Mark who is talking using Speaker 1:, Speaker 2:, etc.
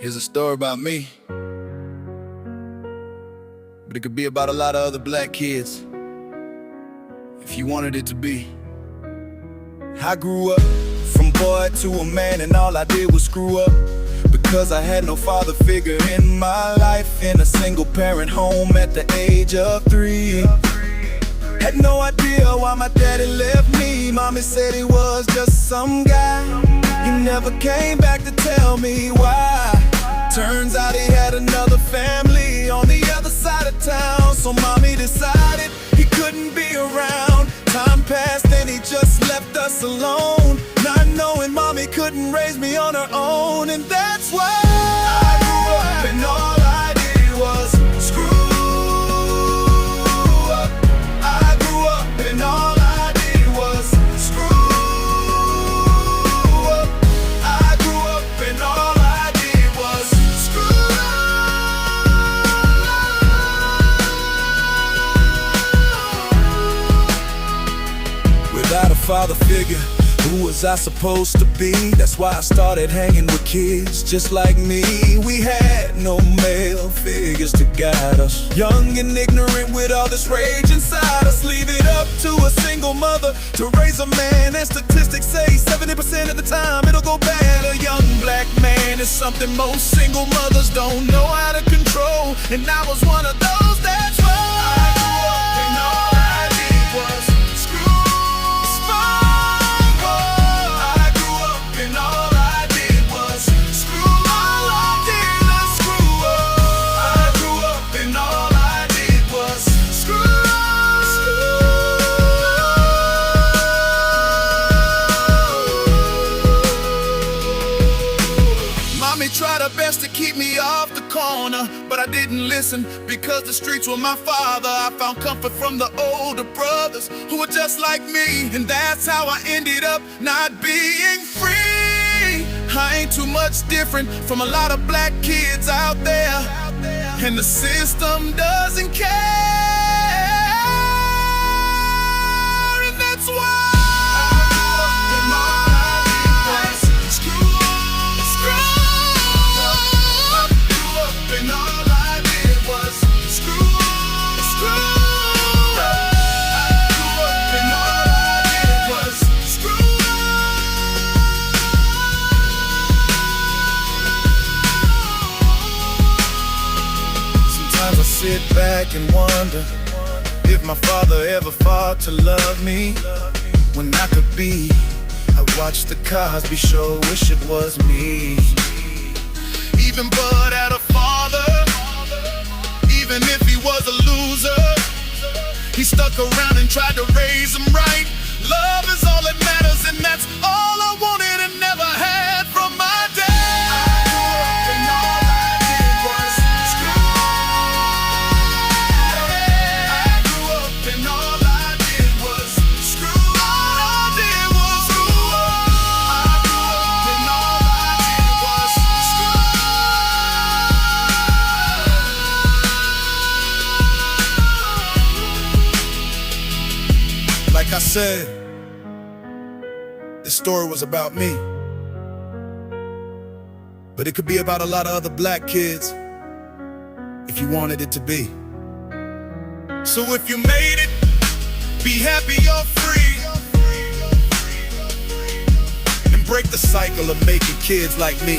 Speaker 1: Here's a story about me, but it could be about a lot of other black kids, if you wanted it to be. I grew up from boy to a man, and all I did was screw up, because I had no father figure in my life, in a single parent home at the age of 3. Had no idea why my daddy left me. Mommy said he was just some guy. He never came back to tell me why. Turns out he had another family on the other side of town. So mommy decided he couldn't be around. Time passed and he just left us alone, not knowing mommy couldn't raise me on her own. And that's why I grew up and all I did was screw up. I grew up and all I did was screw up. I grew up and all I did was screw up. Without a father figure, who was I supposed to be? That's why I started hanging with kids just like me. We had no male figures to guide us, young and ignorant with all this rage inside us. Leave it up to a single mother to raise a man, and statistics say 70% of the time it'll go bad. A young black man is something most single mothers don't know how to control, and I was one of those. That's why I grew up and all I did was tried her best to keep me off the corner, but I didn't listen, because the streets were my father. I found comfort from the older brothers who were just like me, and that's how I ended up not being free. I ain't too much different from a lot of black kids out there, and the system doesn't care, and that's why sit back and wonder if my father ever fought to love me when I could be. I watched the Cosby Show, wish it was me. Even Bud had a father, even if he was a loser. He stuck around and tried to raise him right. Love is all that matters, and that's all I wanted and never had from my dad. Like I said, this story was about me, but it could be about a lot of other black kids, if you wanted it to be. So if you made it, be happy you're free, and break the cycle of making kids like me.